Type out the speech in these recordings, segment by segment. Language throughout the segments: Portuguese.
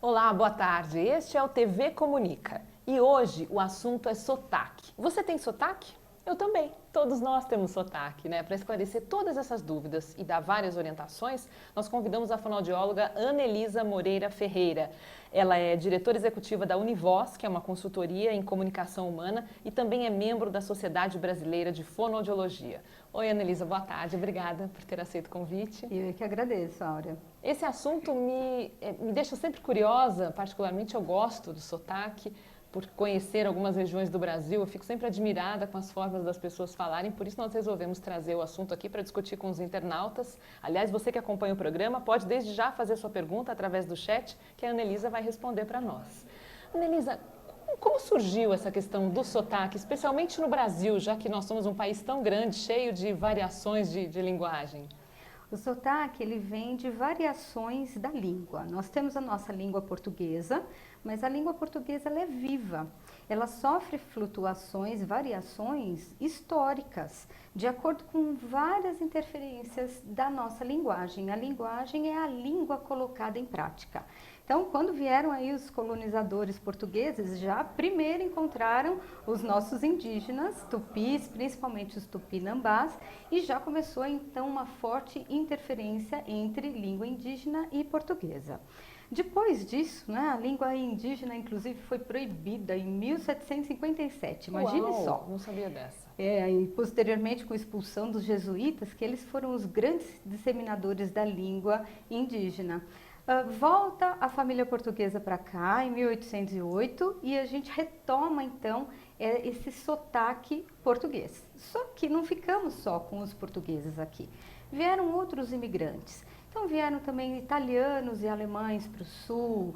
Olá, boa tarde. Este é o TV Comunica e hoje o assunto é sotaque. Você tem sotaque? Eu também. Todos nós temos sotaque, né? Para esclarecer todas essas dúvidas e dar várias orientações, nós convidamos a fonoaudióloga Anelisa Moreira Ferreira. Ela é diretora executiva da Univoz, que é uma consultoria em comunicação humana e também é membro da Sociedade Brasileira de Fonoaudiologia. Oi, Anelisa, boa tarde. Obrigada por ter aceito o convite. Eu que agradeço, Áurea. Esse assunto me deixa sempre curiosa, particularmente eu gosto do sotaque, por conhecer algumas regiões do Brasil, eu fico sempre admirada com as formas das pessoas falarem, por isso nós resolvemos trazer o assunto aqui para discutir com os internautas. Aliás, você que acompanha o programa pode desde já fazer sua pergunta através do chat, que a Anelisa vai responder para nós. Anelisa, como surgiu essa questão do sotaque, especialmente no Brasil, já que nós somos um país tão grande, cheio de variações de linguagem? O sotaque, ele vem de variações da língua. Nós temos a nossa língua portuguesa, mas a língua portuguesa ela é viva. Ela sofre flutuações, variações históricas, de acordo com várias interferências da nossa linguagem. A linguagem é a língua colocada em prática. Então, quando vieram aí os colonizadores portugueses, já primeiro encontraram os nossos indígenas, tupis, principalmente os tupinambás, e já começou então uma forte interferência entre língua indígena e portuguesa. Depois disso, né, a língua indígena, inclusive, foi proibida em 1757, imagine Uau, só. Não sabia dessa. E posteriormente com a expulsão dos jesuítas, que eles foram os grandes disseminadores da língua indígena. Volta a família portuguesa para cá em 1808 e a gente retoma então esse sotaque português. Só que não ficamos só com os portugueses aqui, vieram outros imigrantes. Então vieram também italianos e alemães para o sul,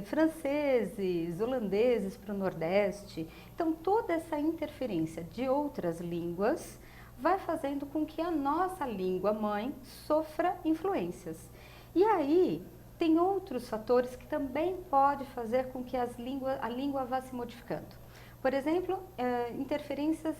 franceses, holandeses para o nordeste. Então toda essa interferência de outras línguas vai fazendo com que a nossa língua mãe sofra influências. E aí, tem outros fatores que também podem fazer com que a língua vá se modificando. Por exemplo, interferências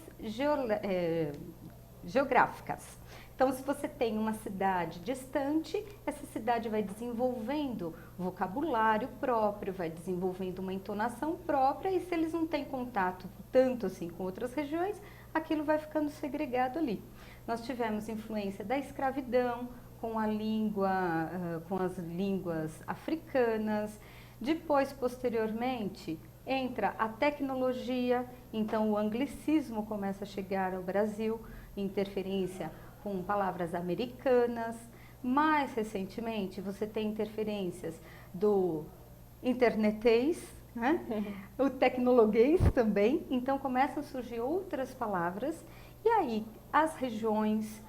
geográficas. Então, se você tem uma cidade distante, essa cidade vai desenvolvendo vocabulário próprio, vai desenvolvendo uma entonação própria, e se eles não têm contato tanto assim com outras regiões, aquilo vai ficando segregado ali. Nós tivemos influência da escravidão, com a língua, com as línguas africanas. Depois, posteriormente, entra a tecnologia, então o anglicismo começa a chegar ao Brasil, interferência com palavras americanas. Mais recentemente, você tem interferências do internetês, né? O tecnologuês também, então começam a surgir outras palavras, e aí as regiões,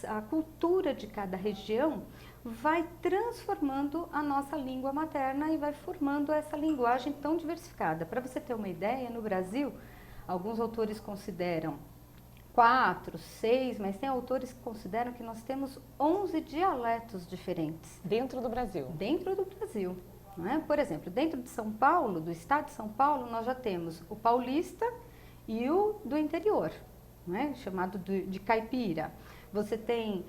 a cultura de cada região vai transformando a nossa língua materna e vai formando essa linguagem tão diversificada. Para você ter uma ideia, no Brasil, alguns autores consideram 4, 6, mas tem autores que consideram que nós temos 11 dialetos diferentes. Dentro do Brasil? Dentro do Brasil. Não é? Por exemplo, dentro de São Paulo, do estado de São Paulo, nós já temos o paulista e o do interior, né? Chamado de caipira. Você tem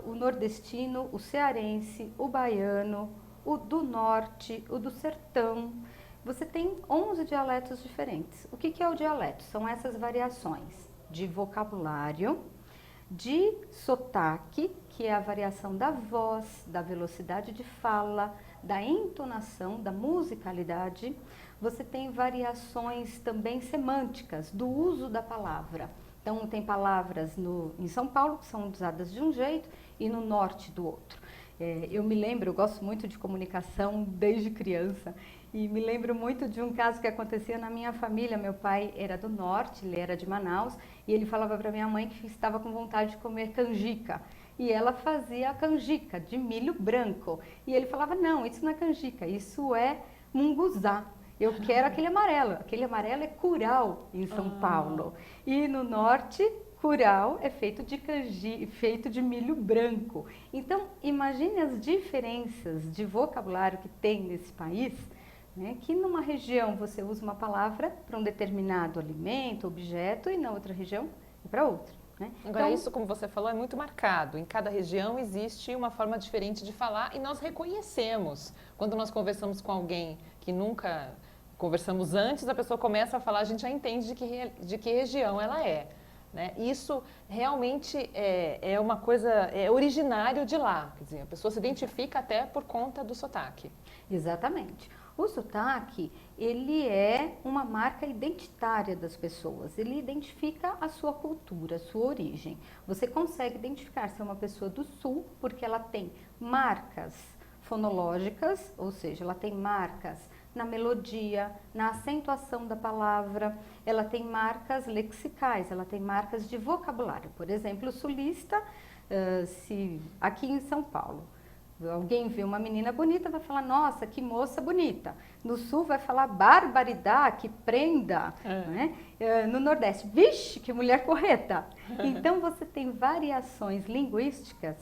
o nordestino, o cearense, o baiano, o do norte, o do sertão. Você tem 11 dialetos diferentes. O que é o dialeto? São essas variações de vocabulário, de sotaque, que é a variação da voz, da velocidade de fala, da entonação, da musicalidade. Você tem variações também semânticas, do uso da palavra. Então, tem palavras em São Paulo que são usadas de um jeito e no norte do outro. Eu me lembro, eu gosto muito de comunicação desde criança, e me lembro muito de um caso que acontecia na minha família. Meu pai era do norte, ele era de Manaus, e ele falava para minha mãe que estava com vontade de comer canjica. E ela fazia a canjica de milho branco. E ele falava, não, isso não é canjica, isso é munguzá. Eu quero aquele amarelo é curau em São Paulo. E no norte, curau é feito de canji, feito de milho branco. Então, imagine as diferenças de vocabulário que tem nesse país, né? Que numa região você usa uma palavra para um determinado alimento, objeto, e na outra região é para outra. né? Agora, Então, isso, como você falou, é muito marcado. Em cada região existe uma forma diferente de falar e nós reconhecemos. Quando nós conversamos com alguém que nunca conversamos antes, a pessoa começa a falar, a gente já entende de que região ela é. Né? Isso realmente é uma coisa, é originário de lá. Quer dizer, a pessoa se identifica até por conta do sotaque. exatamente. O sotaque, ele é uma marca identitária das pessoas. Ele identifica a sua cultura, a sua origem. Você consegue identificar se é uma pessoa do sul porque ela tem marcas fonológicas, ou seja, ela tem marcas na melodia, na acentuação da palavra, ela tem marcas lexicais, ela tem marcas de vocabulário. Por exemplo, o sulista, se aqui em São Paulo, alguém vê uma menina bonita, vai falar, nossa, que moça bonita. No sul vai falar barbaridade, que prenda. Né? No nordeste, vixe, que mulher correta. Então você tem variações linguísticas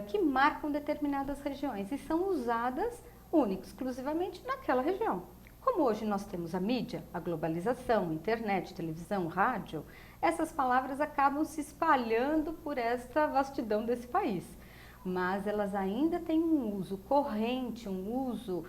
que marcam determinadas regiões e são usadas única, exclusivamente naquela região. Como hoje nós temos a mídia, a globalização, internet, televisão, rádio, essas palavras acabam se espalhando por esta vastidão desse país. Mas elas ainda têm um uso corrente, um uso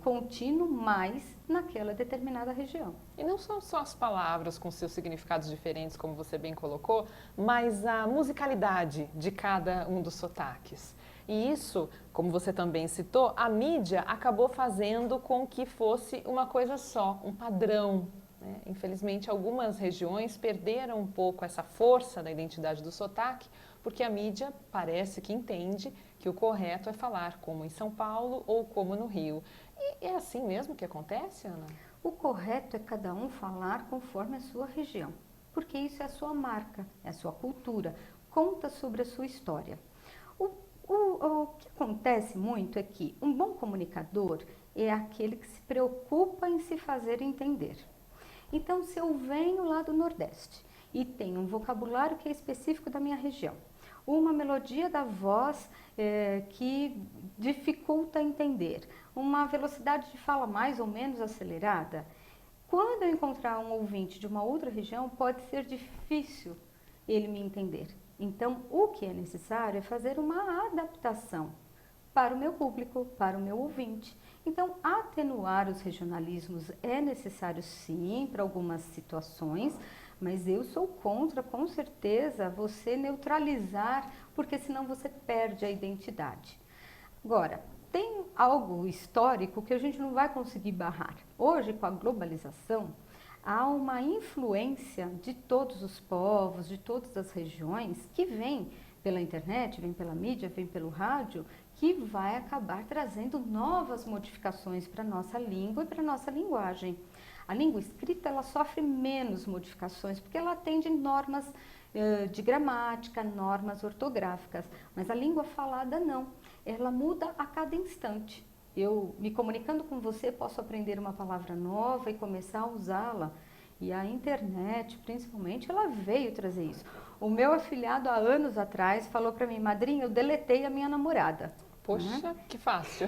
contínuo mais naquela determinada região. E não são só as palavras com seus significados diferentes, como você bem colocou, mas a musicalidade de cada um dos sotaques. E isso, como você também citou, a mídia acabou fazendo com que fosse uma coisa só, um padrão. Né? Infelizmente, algumas regiões perderam um pouco essa força da identidade do sotaque, porque a mídia parece que entende que o correto é falar como em São Paulo ou como no Rio. E é assim mesmo que acontece, Ana? O correto é cada um falar conforme a sua região, porque isso é a sua marca, é a sua cultura, conta sobre a sua história. O que acontece muito é que um bom comunicador é aquele que se preocupa em se fazer entender. Então, se eu venho lá do Nordeste e tenho um vocabulário que é específico da minha região, uma melodia da voz que dificulta entender, uma velocidade de fala mais ou menos acelerada, quando eu encontrar um ouvinte de uma outra região, pode ser difícil ele me entender. Então, o que é necessário é fazer uma adaptação para o meu público, para o meu ouvinte. Então, atenuar os regionalismos é necessário sim para algumas situações, mas eu sou contra, com certeza, você neutralizar, porque senão você perde a identidade. Agora, tem algo histórico que a gente não vai conseguir barrar. Hoje, com a globalização, há uma influência de todos os povos, de todas as regiões, que vem pela internet, vem pela mídia, vem pelo rádio, que vai acabar trazendo novas modificações para a nossa língua e para a nossa linguagem. A língua escrita, ela sofre menos modificações, porque ela atende normas de gramática, normas ortográficas, mas a língua falada não, ela muda a cada instante. Eu, me comunicando com você, posso aprender uma palavra nova e começar a usá-la. E a internet, principalmente, ela veio trazer isso. O meu afilhado, há anos atrás, falou para mim, madrinha, eu deletei a minha namorada. Poxa, que fácil.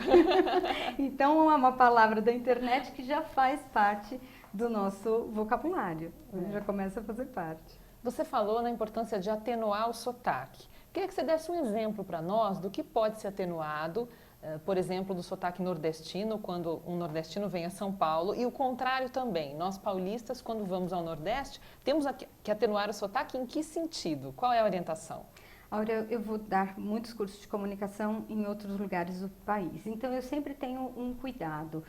Então, é uma palavra da internet que já faz parte do nosso vocabulário. Já começa a fazer parte. Você falou na importância de atenuar o sotaque. Queria que você desse um exemplo para nós do que pode ser atenuado, por exemplo, do sotaque nordestino, quando um nordestino vem a São Paulo, e o contrário também. Nós paulistas, quando vamos ao Nordeste, temos que atenuar o sotaque em que sentido? Qual é a orientação? Áurea, eu vou dar muitos cursos de comunicação em outros lugares do país, então eu sempre tenho um cuidado.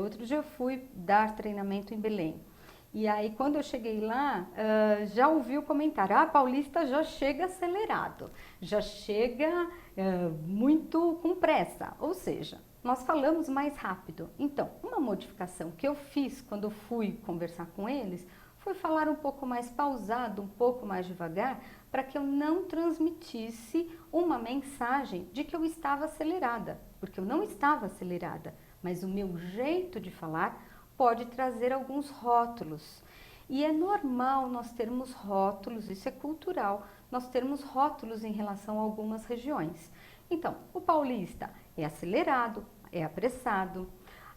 Outro dia eu fui dar treinamento em Belém. E aí, quando eu cheguei lá, já ouvi o comentário, paulista já chega acelerado, já chega muito com pressa, ou seja, nós falamos mais rápido. Então, uma modificação que eu fiz quando eu fui conversar com eles, foi falar um pouco mais pausado, um pouco mais devagar, para que eu não transmitisse uma mensagem de que eu estava acelerada, porque eu não estava acelerada, mas o meu jeito de falar pode trazer alguns rótulos. E é normal nós termos rótulos, isso é cultural, nós termos rótulos em relação a algumas regiões. Então, o paulista é acelerado, é apressado.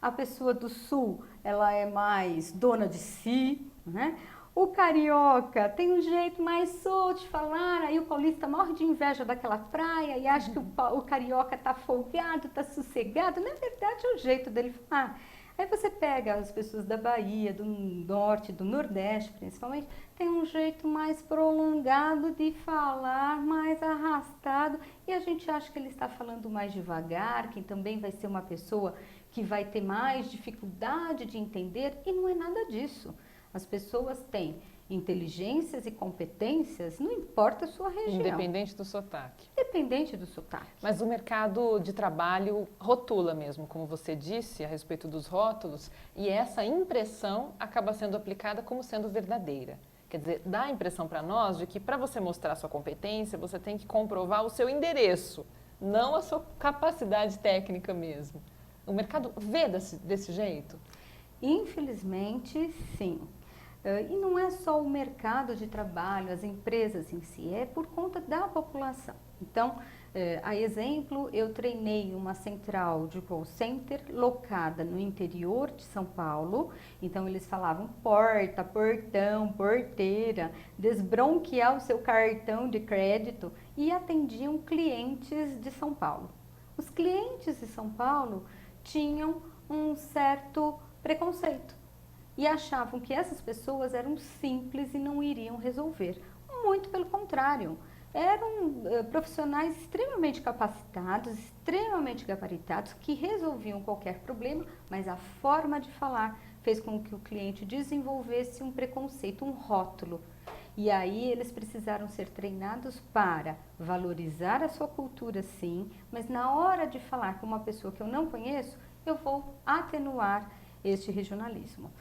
A pessoa do sul, ela é mais dona de si, né? O carioca tem um jeito mais solto de falar, aí o paulista morre de inveja daquela praia e acha que o carioca tá folgado, tá sossegado. Na verdade é o jeito dele falar. Aí você pega as pessoas da Bahia, do Norte, do Nordeste principalmente, tem um jeito mais prolongado de falar, mais arrastado, e a gente acha que ele está falando mais devagar, que também vai ser uma pessoa que vai ter mais dificuldade de entender, e não é nada disso. As pessoas têm inteligências e competências, não importa a sua região. Independente do sotaque. Independente do sotaque. Mas o mercado de trabalho rotula mesmo, como você disse, a respeito dos rótulos, e essa impressão acaba sendo aplicada como sendo verdadeira. Quer dizer, dá a impressão para nós de que para você mostrar sua competência, você tem que comprovar o seu endereço, não a sua capacidade técnica mesmo. O mercado vê desse jeito? Infelizmente, sim. E não é só o mercado de trabalho, as empresas em si, é por conta da população. Então, a exemplo, eu treinei uma central de call center locada no interior de São Paulo. Então, eles falavam porta, portão, porteira, desbronquear o seu cartão de crédito e atendiam clientes de São Paulo. Os clientes de São Paulo tinham um certo preconceito e achavam que essas pessoas eram simples e não iriam resolver. Muito pelo contrário, eram profissionais extremamente capacitados, extremamente gabaritados, que resolviam qualquer problema, mas a forma de falar fez com que o cliente desenvolvesse um preconceito, um rótulo. E aí eles precisaram ser treinados para valorizar a sua cultura, sim, mas na hora de falar com uma pessoa que eu não conheço, eu vou atenuar este regionalismo.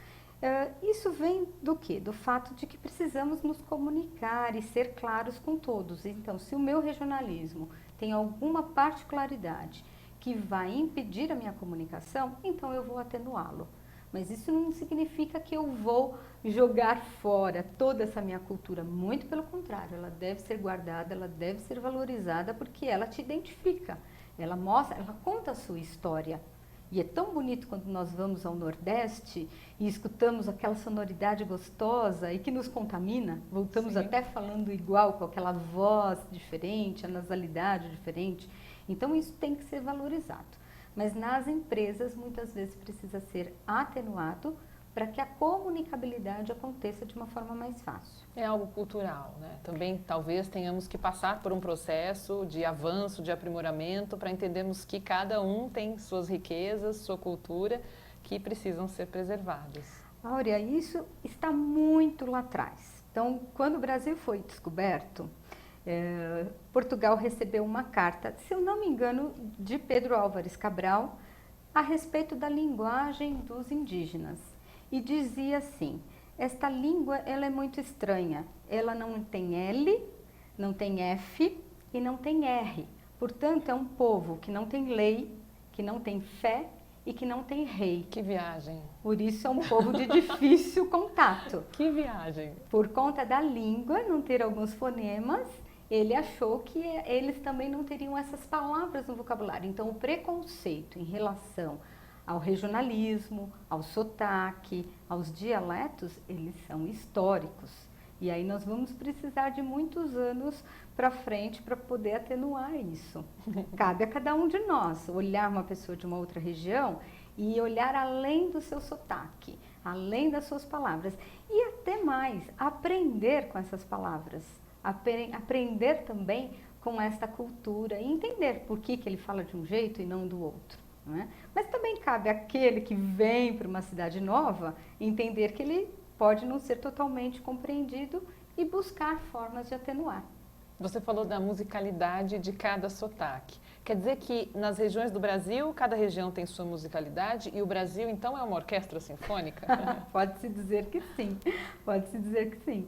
Isso vem do quê? Do fato de que precisamos nos comunicar e ser claros com todos. Então, se o meu regionalismo tem alguma particularidade que vai impedir a minha comunicação, então eu vou atenuá-lo. Mas isso não significa que eu vou jogar fora toda essa minha cultura. Muito pelo contrário, ela deve ser guardada, ela deve ser valorizada porque ela te identifica. Ela mostra, ela conta a sua história. E é tão bonito quando nós vamos ao Nordeste e escutamos aquela sonoridade gostosa e que nos contamina. Voltamos até falando igual, com aquela voz diferente, a nasalidade diferente. Então isso tem que ser valorizado. Mas nas empresas muitas vezes precisa ser atenuado para que a comunicabilidade aconteça de uma forma mais fácil. É algo cultural, né? Também talvez tenhamos que passar por um processo de avanço, de aprimoramento, para entendermos que cada um tem suas riquezas, sua cultura, que precisam ser preservadas. Áurea, isso está muito lá atrás. Então, quando o Brasil foi descoberto, Portugal recebeu uma carta, se eu não me engano, de Pedro Álvares Cabral, a respeito da linguagem dos indígenas. E dizia assim, esta língua ela é muito estranha, ela não tem L, não tem F e não tem R. Portanto, é um povo que não tem lei, que não tem fé e que não tem rei. Que viagem! Por isso é um povo de difícil contato. Que viagem! Por conta da língua não ter alguns fonemas, ele achou que eles também não teriam essas palavras no vocabulário. Então, o preconceito em relação ao regionalismo, ao sotaque, aos dialetos, eles são históricos. E aí nós vamos precisar de muitos anos para frente para poder atenuar isso. Cabe a cada um de nós olhar uma pessoa de uma outra região e olhar além do seu sotaque, além das suas palavras. E até mais, aprender com essas palavras, aprender também com esta cultura e entender por que ele fala de um jeito e não do outro. Não é? Mas também cabe àquele que vem para uma cidade nova entender que ele pode não ser totalmente compreendido e buscar formas de atenuar. Você falou da musicalidade de cada sotaque. Quer dizer que nas regiões do Brasil, cada região tem sua musicalidade e o Brasil, então, é uma orquestra sinfônica? Pode-se dizer que sim, pode-se dizer que sim.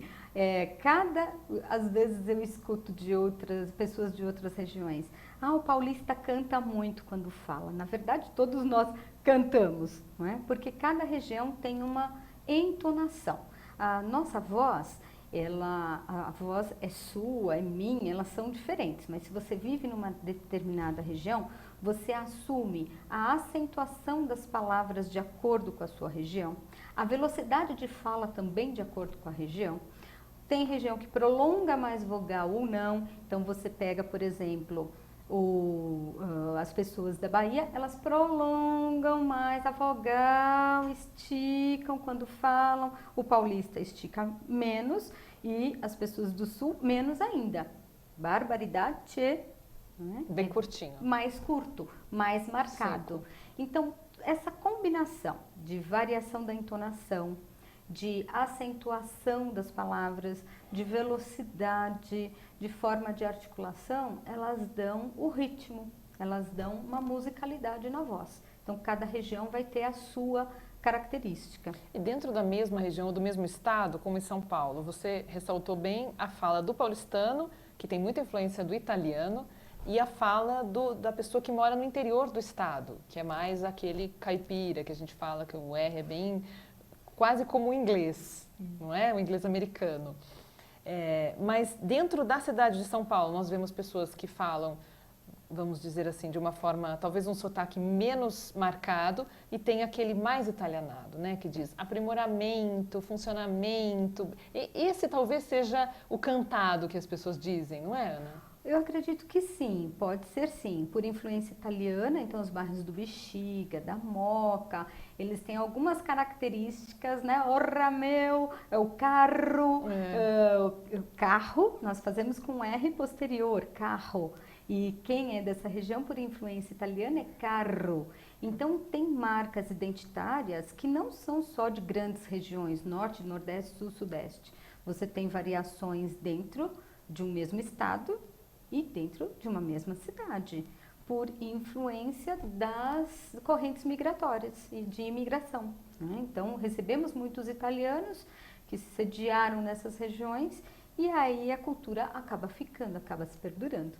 Às vezes eu escuto de outras pessoas de outras regiões. O paulista canta muito quando fala. Na verdade, todos nós cantamos, não é? Porque cada região tem uma entonação. A nossa voz, a voz é sua, é minha, elas são diferentes, mas se você vive numa determinada região, você assume a acentuação das palavras de acordo com a sua região, a velocidade de fala também de acordo com a região. Tem região que prolonga mais vogal ou não, então você pega, por exemplo, as pessoas da Bahia, elas prolongam mais a vogal, esticam quando falam, o paulista estica menos e as pessoas do sul menos ainda. Barbaridade, né? Bem curtinho. Mais curto, mais marcado. Seco. Então, essa combinação de variação da entonação, de acentuação das palavras, de velocidade, de forma de articulação, elas dão o ritmo, elas dão uma musicalidade na voz. Então, cada região vai ter a sua característica. E dentro da mesma região, ou do mesmo estado, como em São Paulo, você ressaltou bem a fala do paulistano, que tem muita influência do italiano, e a fala da pessoa que mora no interior do estado, que é mais aquele caipira, que a gente fala que o R é bem quase como o inglês, não é? O inglês americano. Mas dentro da cidade de São Paulo, nós vemos pessoas que falam, vamos dizer assim, de uma forma, talvez um sotaque menos marcado e tem aquele mais italianado, né? Que diz aprimoramento, funcionamento. E esse talvez seja o cantado que as pessoas dizem, não é, Ana? Eu acredito que sim, pode ser sim, por influência italiana, então os bairros do Bexiga, da Moca, eles têm algumas características, né? Orra meu, é o carro, o carro, nós fazemos com R posterior, carro. E quem é dessa região por influência italiana é carro. Então tem marcas identitárias que não são só de grandes regiões, norte, nordeste, sul, sudeste. Você tem variações dentro de um mesmo estado e dentro de uma mesma cidade, por influência das correntes migratórias e de imigração, né? Então, recebemos muitos italianos que se sediaram nessas regiões e aí a cultura acaba ficando, acaba se perdurando.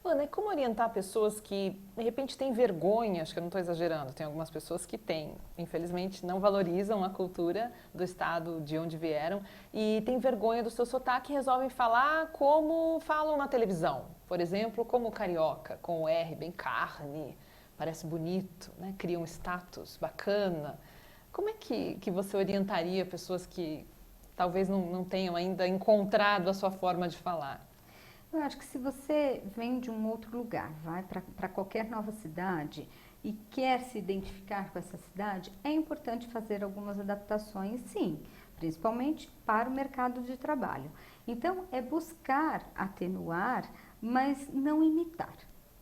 Ana, e como orientar pessoas que, de repente, têm vergonha, acho que eu não estou exagerando, tem algumas pessoas que têm, infelizmente, não valorizam a cultura do estado de onde vieram e têm vergonha do seu sotaque e resolvem falar como falam na televisão. Por exemplo, como o carioca, com o R bem carne, parece bonito, né? Cria um status bacana. Como é que você orientaria pessoas que talvez não tenham ainda encontrado a sua forma de falar? Eu acho que se você vem de um outro lugar, vai para qualquer nova cidade e quer se identificar com essa cidade, é importante fazer algumas adaptações, sim, principalmente para o mercado de trabalho. Então, é buscar atenuar, mas não imitar,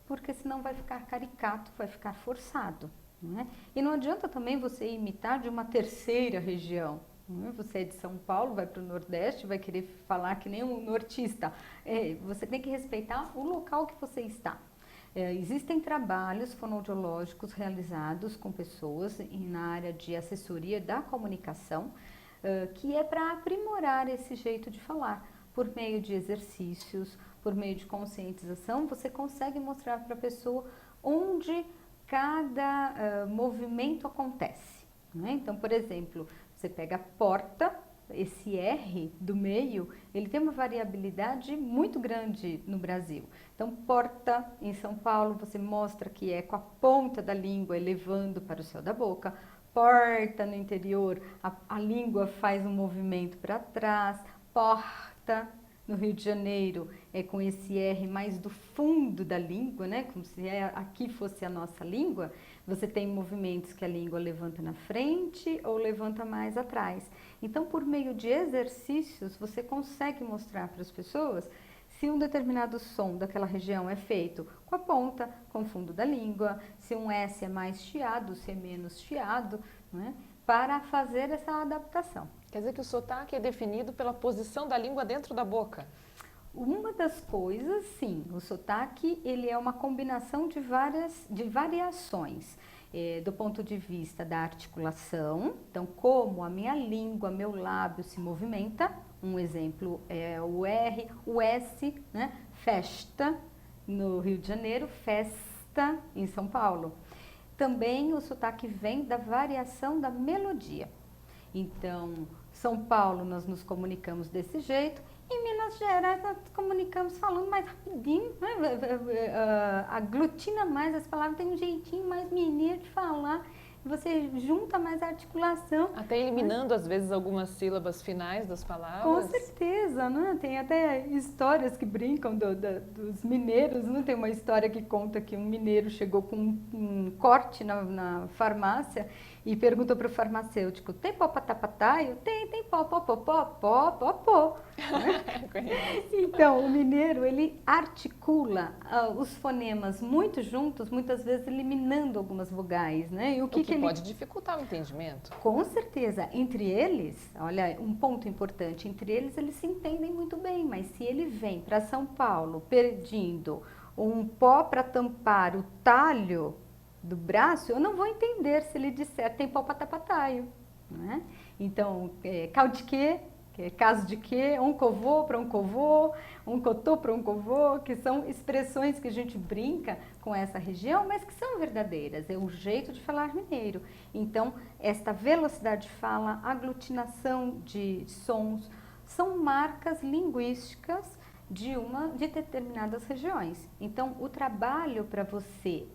porque senão vai ficar caricato, vai ficar forçado, né? E não adianta também você imitar de uma terceira região. Você é de São Paulo, vai para o Nordeste, vai querer falar que nem um nortista. Você tem que respeitar o local que você está. Existem trabalhos fonoaudiológicos realizados com pessoas na área de assessoria da comunicação, que é para aprimorar esse jeito de falar. Por meio de exercícios, por meio de conscientização, você consegue mostrar para a pessoa onde cada movimento acontece, né? Então, por exemplo, você pega a porta, esse R do meio, ele tem uma variabilidade muito grande no Brasil. Então, porta, em São Paulo, você mostra que é com a ponta da língua elevando para o céu da boca. Porta, no interior, a língua faz um movimento para trás. Porta, no Rio de Janeiro, é com esse R mais do fundo da língua, né? Como se aqui fosse a nossa língua. Você tem movimentos que a língua levanta na frente ou levanta mais atrás. Então, por meio de exercícios, você consegue mostrar para as pessoas se um determinado som daquela região é feito com a ponta, com o fundo da língua, se um S é mais chiado, se é menos chiado, né? Para fazer essa adaptação. Quer dizer que o sotaque é definido pela posição da língua dentro da boca? Uma das coisas, sim, o sotaque ele é uma combinação de variações, do ponto de vista da articulação, então como a minha língua, meu lábio se movimenta, um exemplo é o R, o S, né? Festa no Rio de Janeiro, festa em São Paulo. Também o sotaque vem da variação da melodia. Então, São Paulo nós nos comunicamos desse jeito, em Minas Gerais nós nos comunicamos falando mais rapidinho, né? Aglutina mais as palavras, tem um jeitinho mais mineiro de falar, você junta mais a articulação. Até eliminando, às vezes, algumas sílabas finais das palavras. Com certeza, né? Tem até histórias que brincam dos mineiros, né? Tem uma história que conta que um mineiro chegou com um corte na farmácia e perguntou para o farmacêutico, tem pó patapataio? Tem pó, pó, pó, pó, pó, pó, pó. Então, o mineiro, ele articula os fonemas muito juntos, muitas vezes eliminando algumas vogais, né? E o que pode dificultar o entendimento. Com certeza. Entre eles, olha, um ponto importante, entre eles se entendem muito bem, mas se ele vem para São Paulo pedindo um pó para tampar o talho do braço, eu não vou entender se ele disser tem pó patapataio, né? Então, caldo de quê? Caso de quê? Um covô para um covô, um cotô para um covô, que são expressões que a gente brinca com essa região, mas que são verdadeiras, é o jeito de falar mineiro. Então, esta velocidade de fala, aglutinação de sons, são marcas linguísticas de determinadas regiões. Então, o trabalho para você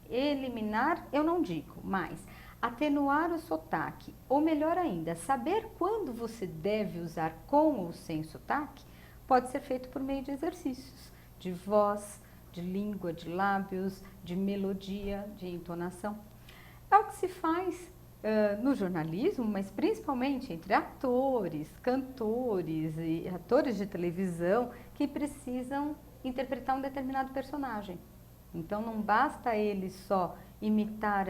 eliminar, eu não digo, mas atenuar o sotaque, ou melhor ainda, saber quando você deve usar com ou sem sotaque, pode ser feito por meio de exercícios de voz, de língua, de lábios, de melodia, de entonação. É o que se faz no jornalismo, mas principalmente entre atores, cantores e atores de televisão que precisam interpretar um determinado personagem. Então, não basta ele só imitar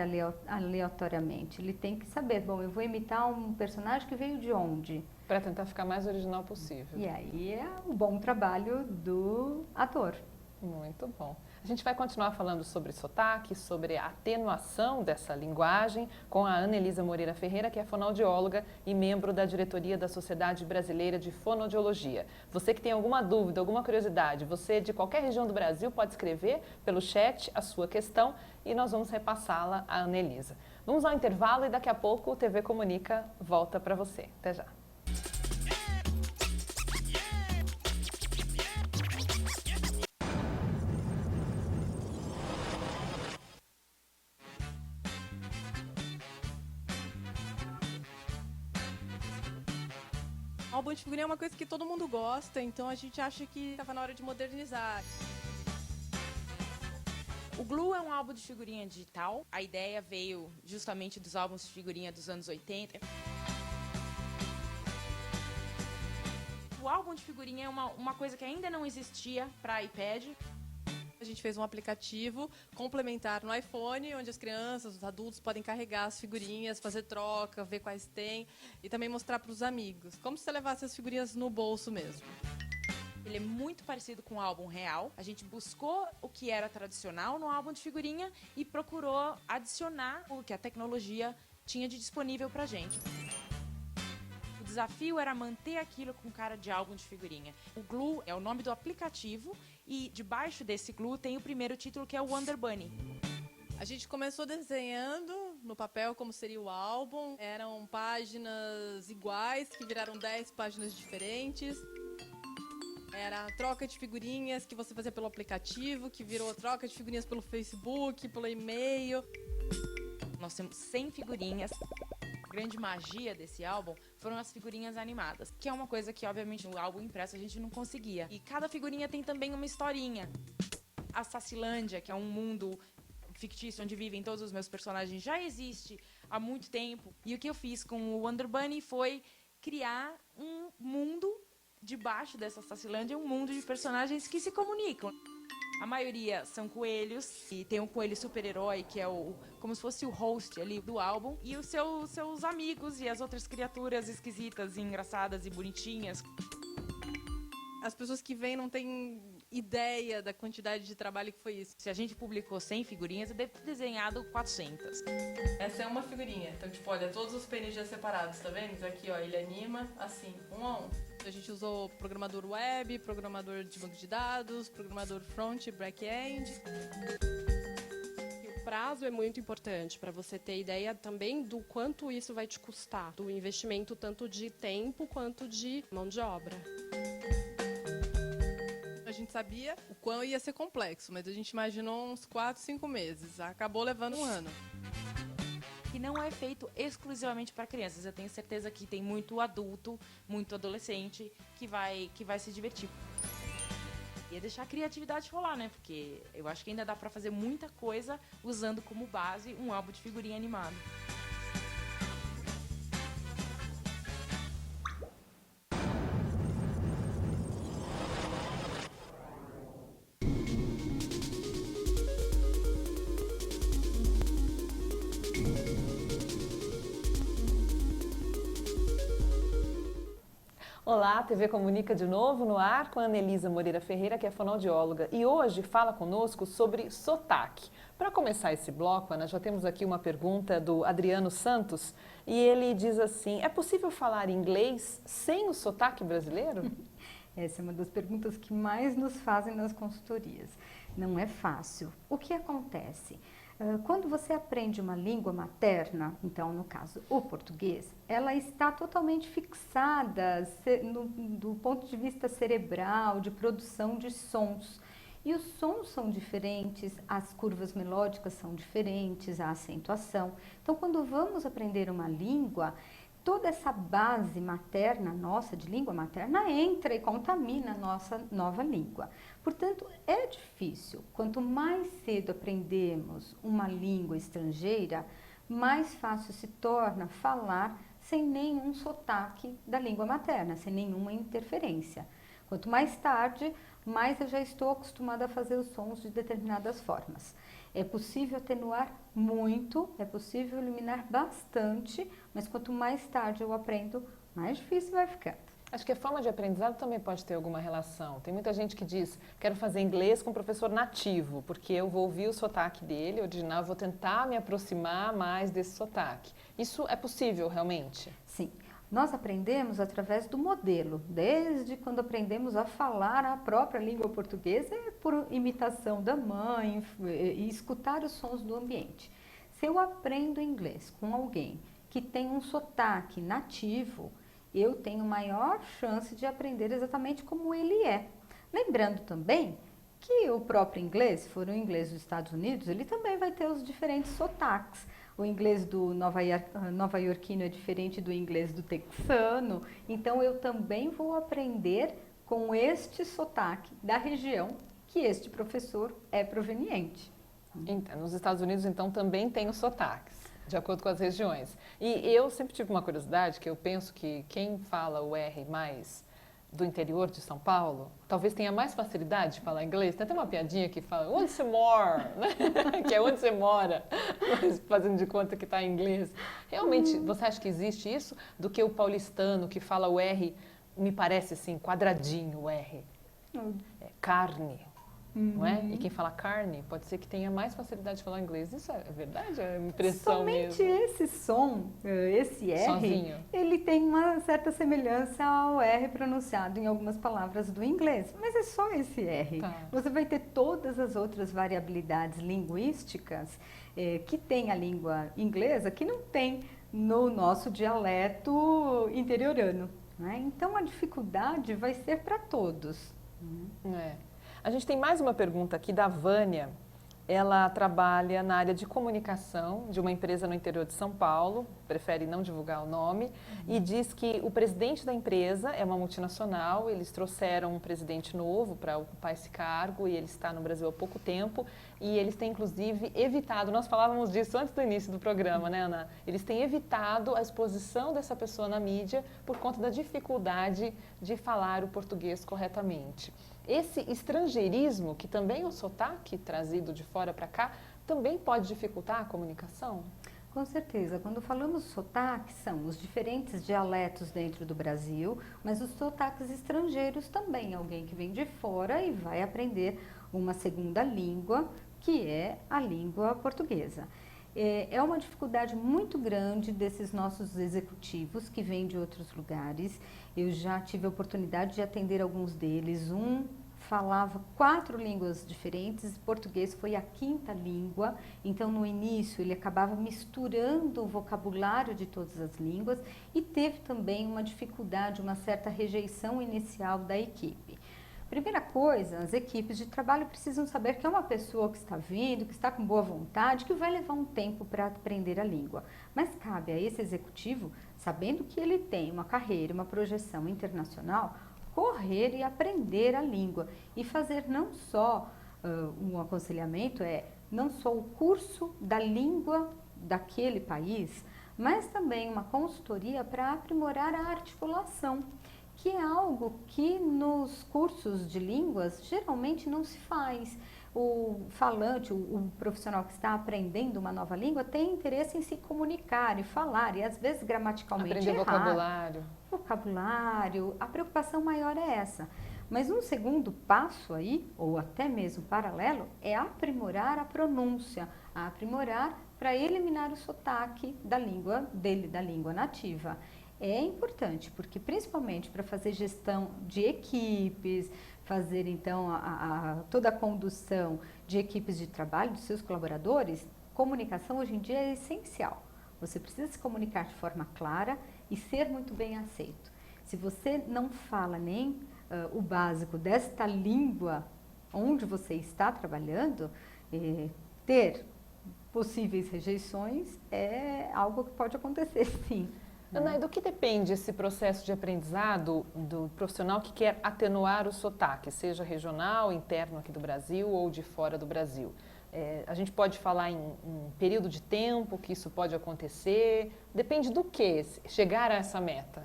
aleatoriamente. Ele tem que saber, bom, eu vou imitar um personagem que veio de onde? Para tentar ficar mais original possível. E aí é o bom trabalho do ator. Muito bom. A gente vai continuar falando sobre sotaque, sobre a atenuação dessa linguagem com a Ana-Elisa Moreira Ferreira, que é fonoaudióloga e membro da diretoria da Sociedade Brasileira de Fonoaudiologia. Você que tem alguma dúvida, alguma curiosidade, você de qualquer região do Brasil pode escrever pelo chat a sua questão e nós vamos repassá-la à Ana-Elisa. Vamos ao intervalo e daqui a pouco o TV Comunica volta para você. Até já. Álbum de figurinha é uma coisa que todo mundo gosta, então a gente acha que estava na hora de modernizar. O Glue é um álbum de figurinha digital. A ideia veio justamente dos álbuns de figurinha dos anos 80. O álbum de figurinha é uma coisa que ainda não existia para iPad. A gente fez um aplicativo complementar no iPhone, onde as crianças, os adultos podem carregar as figurinhas, fazer troca, ver quais tem e também mostrar para os amigos. Como se você levasse as figurinhas no bolso mesmo. Ele é muito parecido com o álbum real. A gente buscou o que era tradicional no álbum de figurinha e procurou adicionar o que a tecnologia tinha de disponível pra gente. O desafio era manter aquilo com cara de álbum de figurinha. O Glue é o nome do aplicativo e debaixo desse Glue tem o primeiro título, que é o Wonder Bunny. A gente começou desenhando no papel como seria o álbum. Eram páginas iguais que viraram 10 páginas diferentes. Era troca de figurinhas que você fazia pelo aplicativo, que virou troca de figurinhas pelo Facebook, pelo e-mail. Nós temos 100 figurinhas. A grande magia desse álbum foram as figurinhas animadas, que é uma coisa que, obviamente, no álbum impresso a gente não conseguia. E cada figurinha tem também uma historinha. A Sacilândia, que é um mundo fictício onde vivem todos os meus personagens, já existe há muito tempo. E o que eu fiz com o Wonder Bunny foi criar um mundo debaixo dessa Sacilândia, um mundo de personagens que se comunicam. A maioria são coelhos, e tem um coelho super-herói, que é como se fosse o host ali do álbum, e os seus amigos e as outras criaturas esquisitas, e engraçadas e bonitinhas. As pessoas que vêm não têm ideia da quantidade de trabalho que foi isso. Se a gente publicou 100 figurinhas, eu devo ter desenhado 400. Essa é uma figurinha. Então, tipo, olha, todos os PNGs separados, tá vendo? Aqui, ó, ele anima assim, um a um. A gente usou programador web, programador de banco de dados, programador front e back-end. prazo é muito importante para você ter ideia também do quanto isso vai te custar, do investimento tanto de tempo quanto de mão de obra. A gente sabia o quão ia ser complexo, mas a gente imaginou uns 4, 5 meses. Acabou levando um ano. Que não é feito exclusivamente para crianças. Eu tenho certeza que tem muito adulto, muito adolescente que vai se divertir. E é deixar a criatividade rolar, né? Porque eu acho que ainda dá para fazer muita coisa usando como base um álbum de figurinha animado. Olá, a TV Comunica de novo no ar com a Anelisa Moreira Ferreira, que é fonoaudióloga, e hoje fala conosco sobre sotaque. Para começar esse bloco, Ana, já temos aqui uma pergunta do Adriano Santos, e ele diz assim: é possível falar inglês sem o sotaque brasileiro? Essa é uma das perguntas que mais nos fazem nas consultorias. Não é fácil. O que acontece? Quando você aprende uma língua materna, então no caso o português, ela está totalmente fixada do ponto de vista cerebral, de produção de sons. E os sons são diferentes, as curvas melódicas são diferentes, a acentuação. Então, quando vamos aprender uma língua, toda essa base materna nossa, de língua materna, entra e contamina a nossa nova língua. Portanto, é difícil. Quanto mais cedo aprendemos uma língua estrangeira, mais fácil se torna falar sem nenhum sotaque da língua materna, sem nenhuma interferência. Quanto mais tarde, mais eu já estou acostumada a fazer os sons de determinadas formas. É possível atenuar muito, é possível eliminar bastante, mas quanto mais tarde eu aprendo, mais difícil vai ficando. Acho que a forma de aprendizado também pode ter alguma relação. Tem muita gente que diz: quero fazer inglês com um professor nativo, porque eu vou ouvir o sotaque dele, original, vou tentar me aproximar mais desse sotaque. Isso é possível realmente? Sim. Nós aprendemos através do modelo, desde quando aprendemos a falar a própria língua portuguesa, por imitação da mãe e escutar os sons do ambiente. Se eu aprendo inglês com alguém que tem um sotaque nativo, eu tenho maior chance de aprender exatamente como ele é. Lembrando também que o próprio inglês, se for o inglês dos Estados Unidos, ele também vai ter os diferentes sotaques. O inglês do nova-iorquino é diferente do inglês do texano, então eu também vou aprender com este sotaque da região que este professor é proveniente. Então, nos Estados Unidos, então, também tem os sotaques, de acordo com as regiões. E eu sempre tive uma curiosidade, que eu penso que quem fala o R mais do interior de São Paulo, talvez tenha mais facilidade de falar inglês. Tem até uma piadinha que fala onde você mora, né? Que é onde você mora, mas fazendo de conta que está em inglês. Realmente, você acha que existe isso? Do que o paulistano que fala o R, me parece assim, quadradinho o R. É carne, não é? E quem fala carne pode ser que tenha mais facilidade de falar inglês. Isso é verdade? É impressão Somente mesmo? esse som, esse R, Sozinho. ele tem uma certa semelhança ao R pronunciado em algumas palavras do inglês, mas é só esse R. Tá. Você vai ter todas as outras variabilidades linguísticas que tem a língua inglesa, que não tem no nosso dialeto interiorano, né? Então, a dificuldade vai ser para todos. É. A gente tem mais uma pergunta aqui da Vânia. Ela trabalha na área de comunicação de uma empresa no interior de São Paulo, prefere não divulgar o nome, e diz que o presidente da empresa é uma multinacional, eles trouxeram um presidente novo para ocupar esse cargo e ele está no Brasil há pouco tempo e eles têm inclusive evitado, nós falávamos disso antes do início do programa, né, Ana? Eles têm evitado a exposição dessa pessoa na mídia por conta da dificuldade de falar o português corretamente. Esse estrangeirismo, que também é um sotaque trazido de fora para cá, também pode dificultar a comunicação? Com certeza. Quando falamos sotaque, são os diferentes dialetos dentro do Brasil, mas os sotaques estrangeiros também. Alguém que vem de fora e vai aprender uma segunda língua, que é a língua portuguesa. É uma dificuldade muito grande desses nossos executivos que vêm de outros lugares. Eu já tive a oportunidade de atender alguns deles. Um falava 4 línguas diferentes, português foi a 5ª língua, então no início ele acabava misturando o vocabulário de todas as línguas e teve também uma dificuldade, uma certa rejeição inicial da equipe. Primeira coisa, as equipes de trabalho precisam saber que é uma pessoa que está vindo, que está com boa vontade, que vai levar um tempo para aprender a língua. Mas cabe a esse executivo, sabendo que ele tem uma carreira, uma projeção internacional, correr e aprender a língua e fazer não só um aconselhamento, não só o curso da língua daquele país, mas também uma consultoria para aprimorar a articulação, que é algo que nos cursos de línguas geralmente não se faz. O falante, o profissional que está aprendendo uma nova língua tem interesse em se comunicar e falar, e às vezes gramaticalmente Aprender vocabulário. Vocabulário, a preocupação maior é essa. Mas um segundo passo aí, ou até mesmo paralelo, é aprimorar a pronúncia, aprimorar para eliminar o sotaque da língua dele, da língua nativa. É importante, porque principalmente para fazer gestão de equipes, fazer então toda a condução de equipes de trabalho dos seus colaboradores, comunicação hoje em dia é essencial. Você precisa se comunicar de forma clara e ser muito bem aceito. Se você não fala nem o básico desta língua onde você está trabalhando, ter possíveis rejeições é algo que pode acontecer, sim. Ana, e do que depende esse processo de aprendizado do profissional que quer atenuar o sotaque, seja regional, interno aqui do Brasil ou de fora do Brasil? A gente pode falar em um período de tempo que isso pode acontecer? Depende do que chegar a essa meta?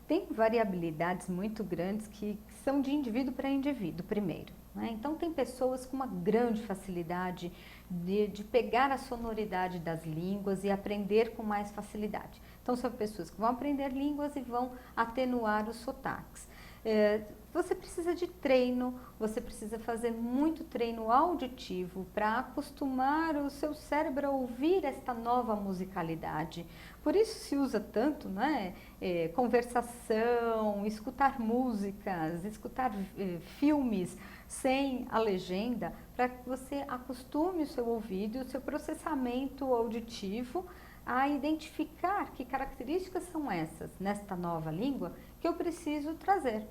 Tem variabilidades muito grandes que são de indivíduo para indivíduo, primeiro. Né? Então, tem pessoas com uma grande facilidade de pegar a sonoridade das línguas e aprender com mais facilidade. Então, são pessoas que vão aprender línguas e vão atenuar os sotaques. Você precisa de treino, você precisa fazer muito treino auditivo para acostumar o seu cérebro a ouvir esta nova musicalidade. Por isso se usa tanto, né? Conversação, escutar músicas, escutar filmes sem a legenda, para que você acostume o seu ouvido e o seu processamento auditivo a identificar que características são essas nesta nova língua que eu preciso trazer.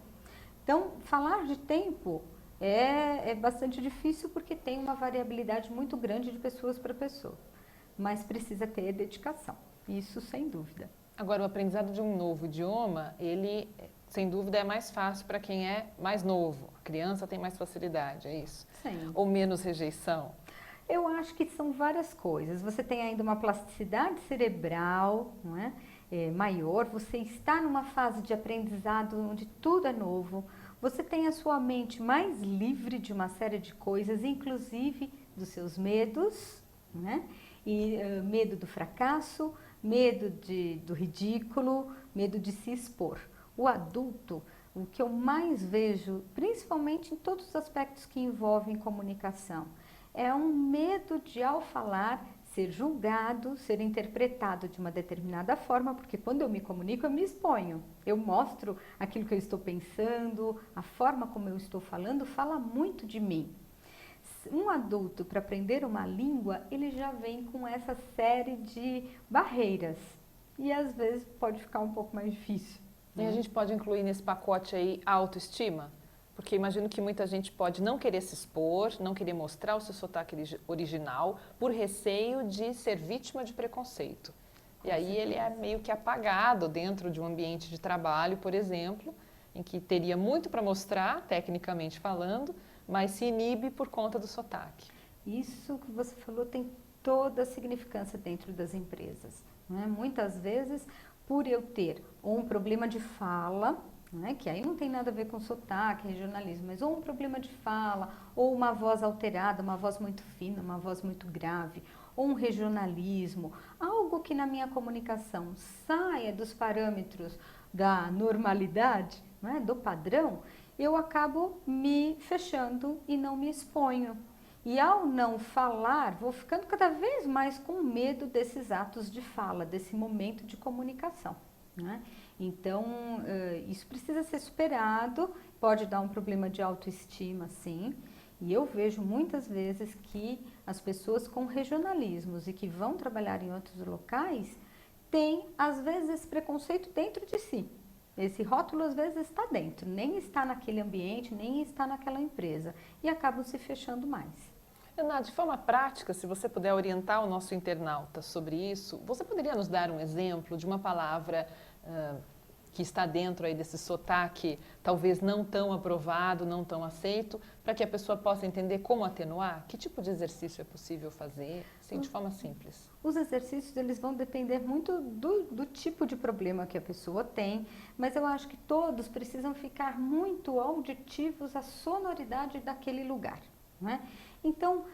Então, falar de tempo é bastante difícil porque tem uma variabilidade muito grande de pessoas para pessoa, mas precisa ter dedicação, isso sem dúvida. Agora, o aprendizado de um novo idioma, ele, sem dúvida, é mais fácil para quem é mais novo. A criança tem mais facilidade, é isso? Sim. Ou menos rejeição? Eu acho que são várias coisas. Você tem ainda uma plasticidade cerebral, não é? Maior, você está numa fase de aprendizado onde tudo é novo, você tem a sua mente mais livre de uma série de coisas, inclusive dos seus medos, né? E medo do fracasso, medo do ridículo, medo de se expor. O adulto, o que eu mais vejo, principalmente em todos os aspectos que envolvem comunicação, é um medo de, ao falar, ser julgado, ser interpretado de uma determinada forma, porque quando eu me comunico, eu me exponho. Eu mostro aquilo que eu estou pensando, a forma como eu estou falando, fala muito de mim. Um adulto, para aprender uma língua, ele já vem com essa série de barreiras. E às vezes pode ficar um pouco mais difícil. E a gente pode incluir nesse pacote aí a autoestima? Porque imagino que muita gente pode não querer se expor, não querer mostrar o seu sotaque original, por receio de ser vítima de preconceito. E aí ele é meio que apagado dentro de um ambiente de trabalho, por exemplo, em que teria muito para mostrar, tecnicamente falando, mas se inibe por conta do sotaque. Isso que você falou tem toda a significância dentro das empresas. Né? Muitas vezes, por eu ter um problema de fala, né, que aí não tem nada a ver com sotaque, regionalismo, mas ou um problema de fala, ou uma voz alterada, uma voz muito fina, uma voz muito grave, ou um regionalismo, algo que na minha comunicação saia dos parâmetros da normalidade, né, do padrão, eu acabo me fechando e não me exponho. E ao não falar, vou ficando cada vez mais com medo desses atos de fala, desse momento de comunicação. Né? Então, isso precisa ser superado, pode dar um problema de autoestima, sim. E eu vejo muitas vezes que as pessoas com regionalismos e que vão trabalhar em outros locais têm, às vezes, esse preconceito dentro de si. Esse rótulo, às vezes, está dentro, nem está naquele ambiente, nem está naquela empresa. E acabam se fechando mais. Ana, de forma prática, se você puder orientar o nosso internauta sobre isso, você poderia nos dar um exemplo de uma palavra que está dentro aí desse sotaque, talvez não tão aprovado, não tão aceito, para que a pessoa possa entender como atenuar? Que tipo de exercício é possível fazer, assim, de forma simples? Os exercícios, eles vão depender muito do tipo de problema que a pessoa tem, mas eu acho que todos precisam ficar muito auditivos à sonoridade daquele lugar, não é? Então,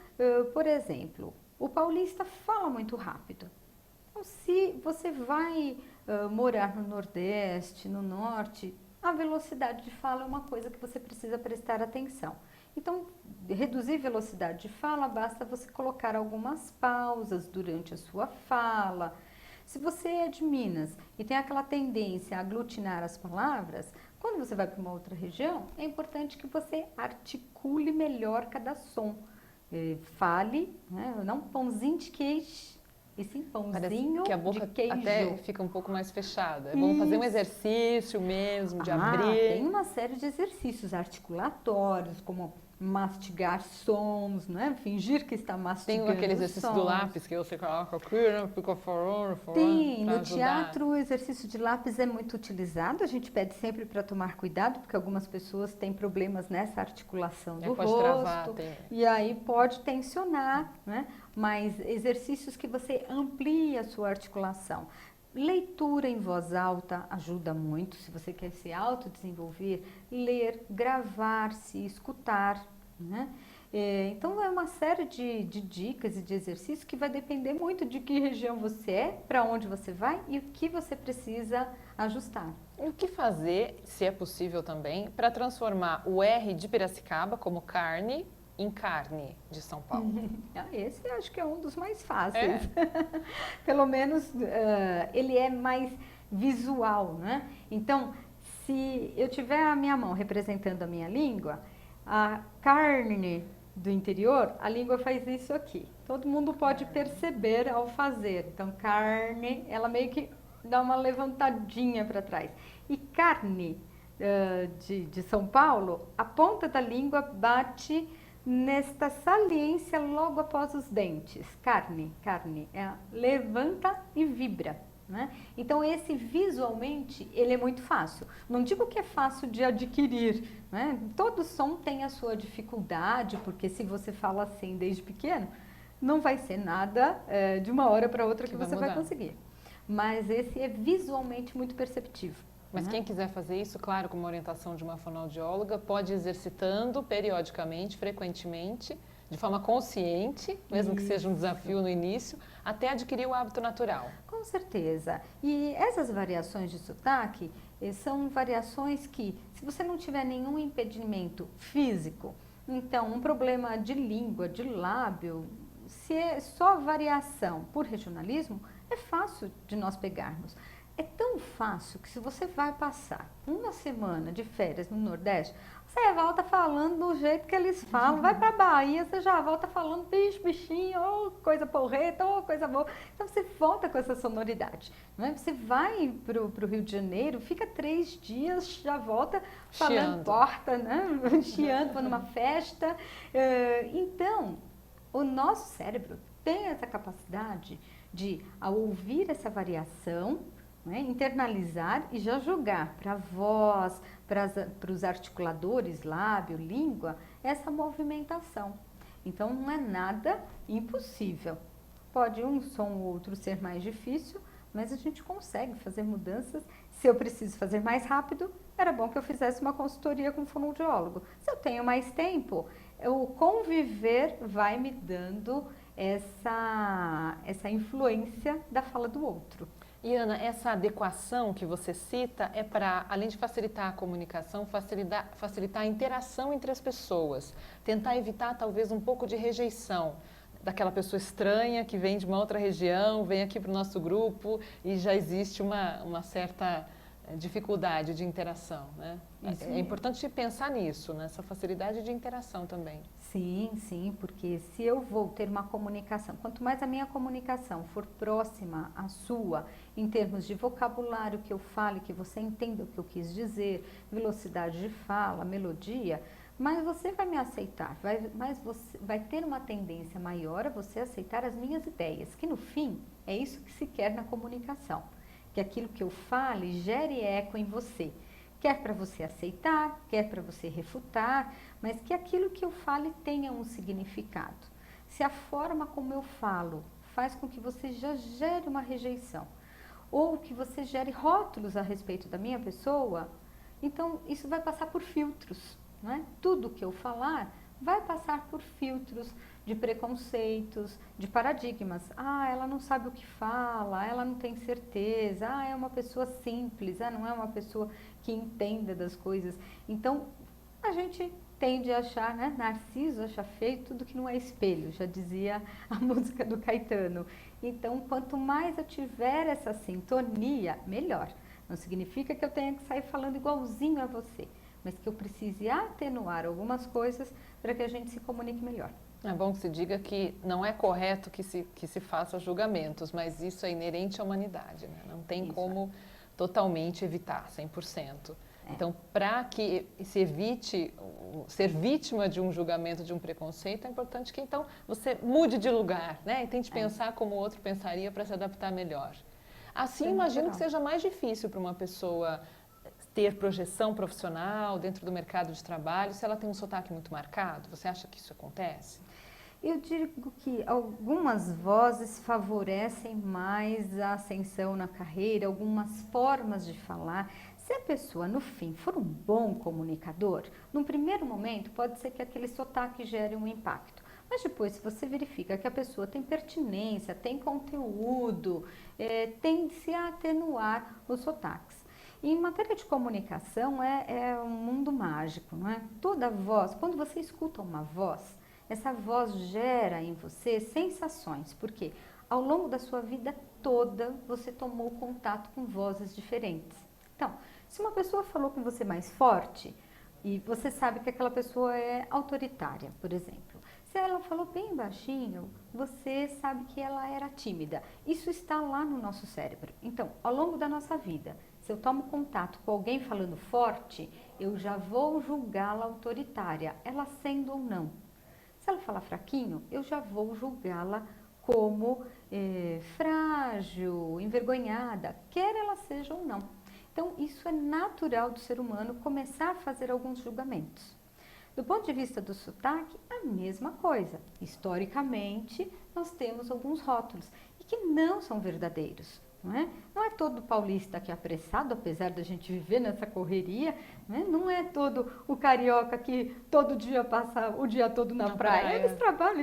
por exemplo, o paulista fala muito rápido. Então, se você vai morar no Nordeste, no Norte, a velocidade de fala é uma coisa que você precisa prestar atenção. Então, reduzir velocidade de fala, basta você colocar algumas pausas durante a sua fala. Se você é de Minas e tem aquela tendência a aglutinar as palavras, quando você vai para uma outra região, é importante que você articule melhor cada som. Fale, né? Não pãozinho de queijo, e sim pãozinho que a boca de queijo. até fica um pouco mais fechada. É bom fazer um exercício mesmo, de abrir. Tem uma série de exercícios articulatórios, como mastigar sons, né? Fingir que está mastigando. Tem aquele exercício sons. do lápis que você coloca aqui, né? Fica falando. Tem, no teatro o exercício de lápis é muito utilizado, a gente pede sempre para tomar cuidado, porque algumas pessoas têm problemas nessa articulação do pode rosto, travar, e aí pode tensionar, né? Mas exercícios que você amplia a sua articulação. Leitura em voz alta ajuda muito, se você quer se autodesenvolver, ler, gravar-se, escutar, né? Então é uma série de dicas e de exercícios que vai depender muito de que região você é, para onde você vai e o que você precisa ajustar. E o que fazer, se é possível também, para transformar o R de Piracicaba como carne em carne de São Paulo? Esse eu acho que é um dos mais fáceis. Pelo menos ele é mais visual, né? Então, se eu tiver a minha mão representando a minha língua, a carne do interior, a língua faz isso aqui. Todo mundo pode perceber ao fazer. Então, carne, ela meio que dá uma levantadinha para trás. E carne de São Paulo, a ponta da língua bate nesta saliência logo após os dentes. Carne, levanta e vibra, né? Então esse visualmente ele é muito fácil. Não digo que é fácil de adquirir, né? Todo som tem a sua dificuldade, porque se você fala assim desde pequeno, não vai ser nada de uma hora para outra que você vai conseguir. Mas esse é visualmente muito perceptivo. Mas quem quiser fazer isso, claro, com uma orientação de uma fonoaudióloga, pode ir exercitando periodicamente, frequentemente, de forma consciente, mesmo que seja um desafio no início, até adquirir o hábito natural. Com certeza. E essas variações de sotaque são variações que, se você não tiver nenhum impedimento físico, então um problema de língua, de lábio, se é só variação por regionalismo, é fácil de nós pegarmos. É tão fácil que se você vai passar uma semana de férias no Nordeste, você volta falando do jeito que eles falam, vai para a Bahia, você já volta falando bicho, bichinho, ou coisa porreta, ou coisa boa. Então você volta com essa sonoridade, não é? Você vai para o Rio de Janeiro, fica 3 dias, já volta falando porta, né? Chiando, numa festa. Então, o nosso cérebro tem essa capacidade de, ao ouvir essa variação, né, internalizar e já jogar para a voz, para os articuladores, lábio, língua, essa movimentação. Então não é nada impossível. Pode um som ou outro ser mais difícil, mas a gente consegue fazer mudanças. Se eu preciso fazer mais rápido, era bom que eu fizesse uma consultoria com um fonoaudiólogo. Se eu tenho mais tempo, o conviver vai me dando essa influência da fala do outro. E Ana, essa adequação que você cita é para, além de facilitar a comunicação, facilitar a interação entre as pessoas, tentar evitar talvez um pouco de rejeição daquela pessoa estranha que vem de uma outra região, vem aqui para o nosso grupo e já existe uma certa dificuldade de interação, né? Isso É mesmo. importante pensar nisso, nessa facilidade de interação também. Sim, sim, porque se eu vou ter uma comunicação, quanto mais a minha comunicação for próxima à sua, em termos de vocabulário que eu fale, que você entenda o que eu quis dizer, velocidade de fala, melodia, mais você vai me aceitar, mais você vai ter uma tendência maior a você aceitar as minhas ideias, que no fim é isso que se quer na comunicação, que aquilo que eu fale gere eco em você. Quer para você aceitar, quer para você refutar, mas que aquilo que eu fale tenha um significado. Se a forma como eu falo faz com que você já gere uma rejeição, ou que você gere rótulos a respeito da minha pessoa, então isso vai passar por filtros, não é? Tudo que eu falar vai passar por filtros de preconceitos, de paradigmas. Ah, ela não sabe o que fala, ela não tem certeza, ah, é uma pessoa simples, ah, não é uma pessoa que entenda das coisas. Então, a gente tende a achar, né, Narciso acha feio tudo que não é espelho, já dizia a música do Caetano. Então, quanto mais eu tiver essa sintonia, melhor. Não significa que eu tenha que sair falando igualzinho a você, mas que eu precise atenuar algumas coisas para que a gente se comunique melhor. É bom que se diga que não é correto que se faça julgamentos, mas isso é inerente à humanidade, né? Não tem Isso. como totalmente evitar, 100%. Então, para que se evite ser vítima de um julgamento, de um preconceito, é importante que então você mude de lugar, né? E tente pensar como o outro pensaria para se adaptar melhor. Assim, imagino que seja mais difícil para uma pessoa ter projeção profissional dentro do mercado de trabalho se ela tem um sotaque muito marcado. Você acha que isso acontece? Eu digo que algumas vozes favorecem mais a ascensão na carreira, algumas formas de falar. Se a pessoa, no fim, for um bom comunicador, num primeiro momento pode ser que aquele sotaque gere um impacto. Mas depois, se você verifica que a pessoa tem pertinência, tem conteúdo, tende-se a atenuar os sotaques. E em matéria de comunicação é um mundo mágico, não é? Toda voz, quando você escuta uma voz, essa voz gera em você sensações, porque ao longo da sua vida toda você tomou contato com vozes diferentes. Então, se uma pessoa falou com você mais forte e você sabe que aquela pessoa é autoritária, por exemplo, se ela falou bem baixinho, você sabe que ela era tímida. Isso está lá no nosso cérebro. Então, ao longo da nossa vida, se eu tomo contato com alguém falando forte, eu já vou julgá-la autoritária, ela sendo ou não. Se ela falar fraquinho, eu já vou julgá-la como frágil, envergonhada, quer ela seja ou não. Então, isso é natural do ser humano começar a fazer alguns julgamentos. Do ponto de vista do sotaque, a mesma coisa. Historicamente, nós temos alguns rótulos e que não são verdadeiros. Não é todo paulista que é apressado, apesar da gente viver nessa correria, não é todo o carioca que todo dia passa o dia todo na praia. Eles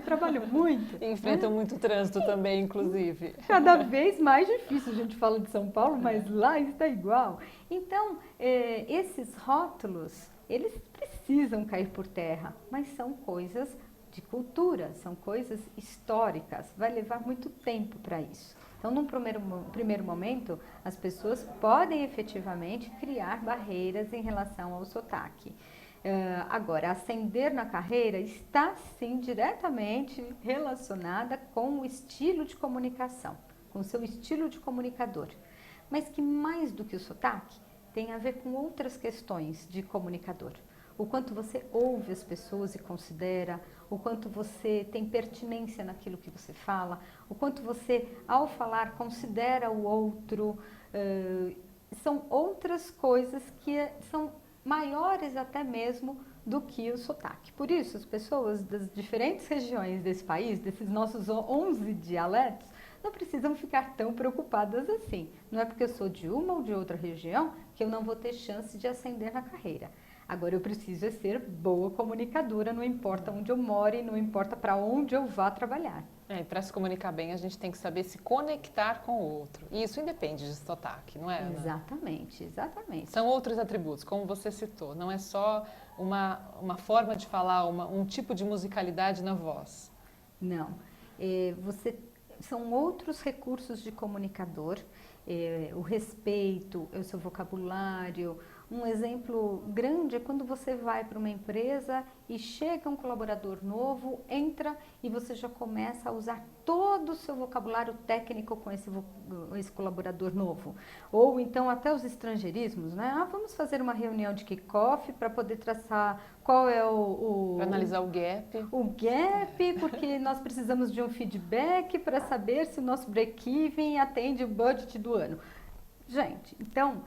trabalham muito. Enfrentam muito trânsito também, inclusive. Cada vez mais difícil, a gente fala de São Paulo, mas lá está igual. Então, esses rótulos, eles precisam cair por terra, mas são coisas de cultura, são coisas históricas, vai levar muito tempo para isso. Então, num primeiro momento, as pessoas podem efetivamente criar barreiras em relação ao sotaque. Agora, ascender na carreira está, sim, diretamente relacionada com o estilo de comunicação, com o seu estilo de comunicador. Mas que mais do que o sotaque, tem a ver com outras questões de comunicador. O quanto você ouve as pessoas e considera, o quanto você tem pertinência naquilo que você fala, o quanto você, ao falar, considera o outro. São outras coisas que são maiores até mesmo do que o sotaque. Por isso, as pessoas das diferentes regiões desse país, desses nossos 11 dialetos, não precisam ficar tão preocupadas assim. Não é porque eu sou de uma ou de outra região que eu não vou ter chance de ascender na carreira. Agora, eu preciso ser boa comunicadora, não importa onde eu more, não importa para onde eu vá trabalhar. E para se comunicar bem, a gente tem que saber se conectar com o outro. E isso independe de sotaque, não é, Ana? Exatamente, exatamente. São outros atributos, como você citou. Não é só uma forma de falar, um tipo de musicalidade na voz. Não. São outros recursos de comunicador o respeito, é o seu vocabulário. Um exemplo grande é quando você vai para uma empresa e chega um colaborador novo, entra e você já começa a usar todo o seu vocabulário técnico com esse colaborador novo. Ou então até os estrangeirismos, né? Vamos fazer uma reunião de kick-off para poder traçar qual é para analisar o gap. O gap, porque nós precisamos de um feedback para saber se o nosso break-even atende o budget do ano. Gente, então...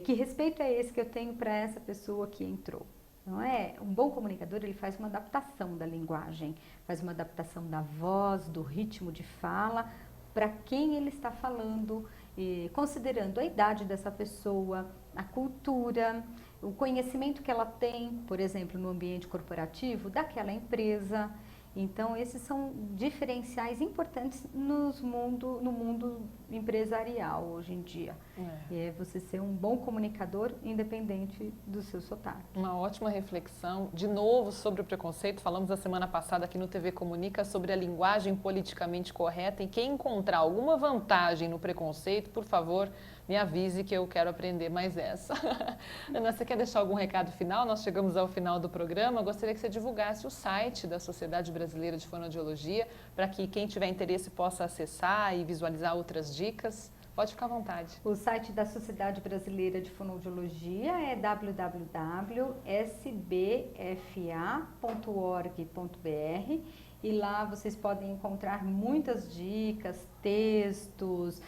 que respeito é esse que eu tenho para essa pessoa que entrou? Não é? Um bom comunicador, ele faz uma adaptação da linguagem, faz uma adaptação da voz, do ritmo de fala, para quem ele está falando, considerando a idade dessa pessoa, a cultura, o conhecimento que ela tem, por exemplo, no ambiente corporativo daquela empresa. Então, esses são diferenciais importantes no mundo empresarial hoje em dia. É você ser um bom comunicador independente do seu sotaque. Uma ótima reflexão. De novo, sobre o preconceito, falamos a semana passada aqui no TV Comunica sobre a linguagem politicamente correta. E quem encontrar alguma vantagem no preconceito, por favor, me avise que eu quero aprender mais essa. Ana, você quer deixar algum recado final? Nós chegamos ao final do programa. Gostaria que você divulgasse o site da Sociedade Brasileira de Fonoaudiologia para que quem tiver interesse possa acessar e visualizar outras dicas. Pode ficar à vontade. O site da Sociedade Brasileira de Fonoaudiologia é www.sbfa.org.br e lá vocês podem encontrar muitas dicas, textos,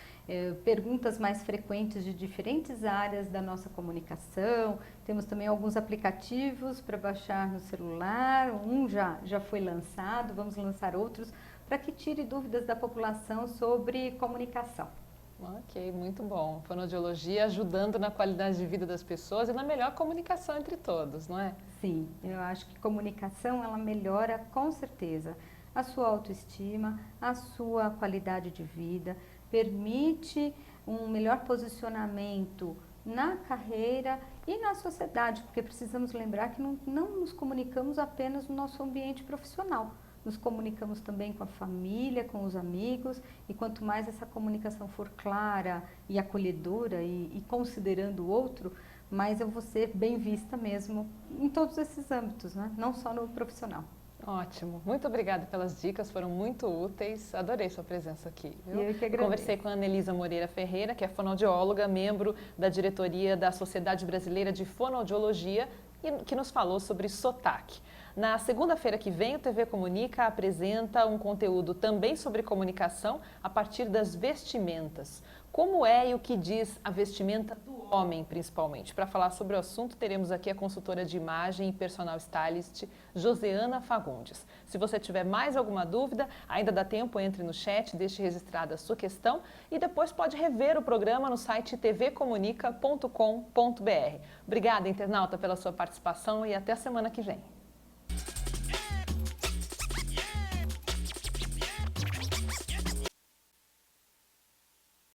perguntas mais frequentes de diferentes áreas da nossa comunicação. Temos também alguns aplicativos para baixar no celular, um já foi lançado, vamos lançar outros, para que tire dúvidas da população sobre comunicação. Ok, muito bom. Fonoaudiologia ajudando na qualidade de vida das pessoas e na melhor comunicação entre todos, não é? Sim, eu acho que comunicação ela melhora com certeza a sua autoestima, a sua qualidade de vida, permite um melhor posicionamento na carreira e na sociedade, porque precisamos lembrar que não nos comunicamos apenas no nosso ambiente profissional. Nos comunicamos também com a família, com os amigos, e quanto mais essa comunicação for clara e acolhedora e considerando o outro, mais eu vou ser bem vista mesmo em todos esses âmbitos, né? Não só no profissional. Ótimo. Muito obrigada pelas dicas, foram muito úteis. Adorei sua presença aqui. Eu que agradeço. Conversei com a Anelisa Moreira Ferreira, que é fonoaudióloga, membro da diretoria da Sociedade Brasileira de Fonoaudiologia, e que nos falou sobre sotaque. Na segunda-feira que vem, o TV Comunica apresenta um conteúdo também sobre comunicação a partir das vestimentas. Como é e o que diz a vestimenta do homem, principalmente? Para falar sobre o assunto, teremos aqui a consultora de imagem e personal stylist, Joseana Fagundes. Se você tiver mais alguma dúvida, ainda dá tempo, entre no chat, deixe registrada a sua questão e depois pode rever o programa no site tvcomunica.com.br. Obrigada, internauta, pela sua participação e até a semana que vem.